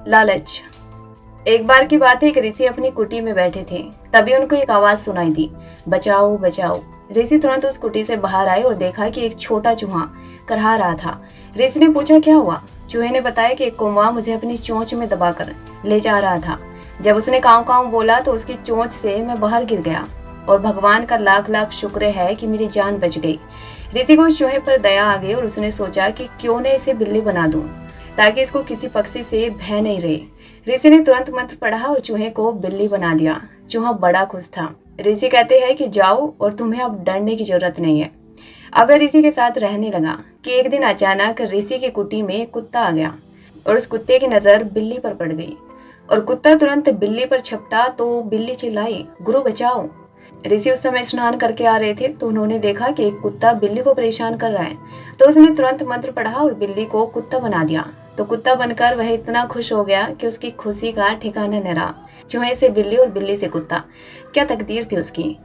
लालच। एक बार की बात है, एक ऋषि अपनी कुटी में बैठे थे। तभी उनको एक आवाज सुनाई दी, बचाओ बचाओ। ऋषि तुरंत उस कुटी से बाहर आए और देखा कि एक छोटा चूहा करहा रहा था। ऋषि ने पूछा, क्या हुआ? चूहे ने बताया कि एक कौवा मुझे अपनी चोंच में दबाकर ले जा रहा था। जब उसने काव काव बोला तो उसकी चोंच से मैं बाहर गिर गया और भगवान का लाख लाख शुक्र है कि मेरी जान बच गई। ऋषि को उस चूहे पर दया आ गई और उसने सोचा कि क्यों न इसे बिल्ली बना दूं, ताकि इसको किसी पक्षी से भय नहीं रहे। ऋषि ने तुरंत मंत्र पढ़ा और चूहे को बिल्ली बना दिया। चूहा बड़ा खुश था। ऋषि कहते हैं कि जाओ और तुम्हें अब डरने की जरूरत नहीं है। अब वह ऋषि के साथ रहने लगा कि एक दिन अचानक ऋषि की कुटी में एक कुत्ता आ गया और उस कुत्ते की नजर बिल्ली पर पड़ गई और कुत्ता तुरंत बिल्ली पर झपटा तो बिल्ली चिल्लाई, गुरु बचाओ। ऋषि उस समय स्नान करके आ रहे थे तो उन्होंने देखा कि एक कुत्ता बिल्ली को परेशान कर रहा है, तो उसने तुरंत मंत्र पढ़ा और बिल्ली को कुत्ता बना दिया। तो कुत्ता बनकर वह इतना खुश हो गया कि उसकी खुशी का ठिकाना न रहा। चूहे से बिल्ली और बिल्ली से कुत्ता, क्या तकदीर थी उसकी।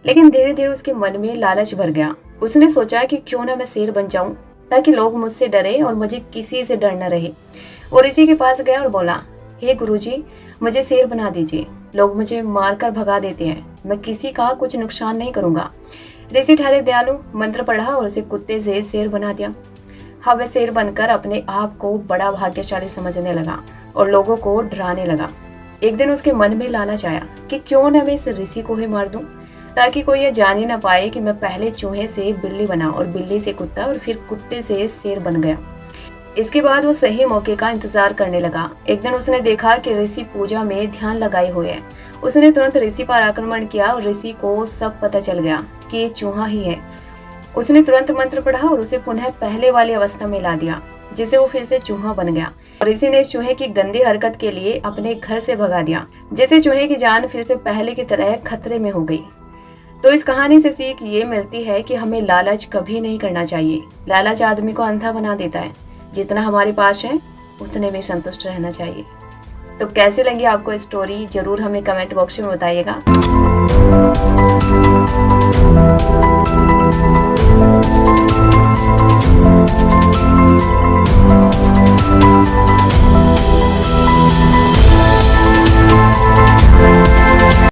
लेकिन धीरे धीरे उसके मन में लालच भर गया। उसने सोचा कि क्यों ना मैं शेर बन जाऊं, ताकि लोग मुझसे डरे और मुझे किसी से डर न रहे। और ऋषि के पास गया और बोला, हे गुरुजी, मुझे शेर बना दीजिए। लोग मुझे मारकर भगा देते हैं, मैं किसी का कुछ नुकसान नहीं करूंगा। ऋषि ठहरे दयालु, मंत्र पढ़ा और उसे कुत्ते से शेर बना दिया। हाँ, वह शेर बनकर अपने आप को बड़ा भाग्यशाली समझने लगा और लोगों को डराने लगा। एक दिन उसके मन में लालच आया कि क्यों न मैं इस ऋषि को ही मार दूं, ताकि कोई ये जान ही ना पाए कि मैं पहले चूहे से बिल्ली बना और बिल्ली से कुत्ता और फिर कुत्ते से शेर बन गया। इसके बाद वो सही मौके का इंतजार करने लगा। एक दिन उसने देखा कि ऋषि पूजा में ध्यान लगाए हुए है। उसने तुरंत ऋषि पर आक्रमण किया और ऋषि को सब पता चल गया कि ये चूहा ही है। उसने तुरंत मंत्र पढ़ा और उसे पुनः पहले वाली अवस्था में ला दिया, जिससे वो फिर से चूहा बन गया। और ऋषि ने इस चूहे की गंदी हरकत के लिए अपने घर से भगा दिया, जिससे चूहे की जान फिर से पहले की तरह खतरे में हो गई। तो इस कहानी से सीख ये मिलती है कि हमें लालच कभी नहीं करना चाहिए। लालच आदमी को अंधा बना देता है। जितना हमारे पास है उतने में संतुष्ट रहना चाहिए। तो कैसे लगी आपको स्टोरी, जरूर हमें कमेंट बॉक्स में बताइएगा।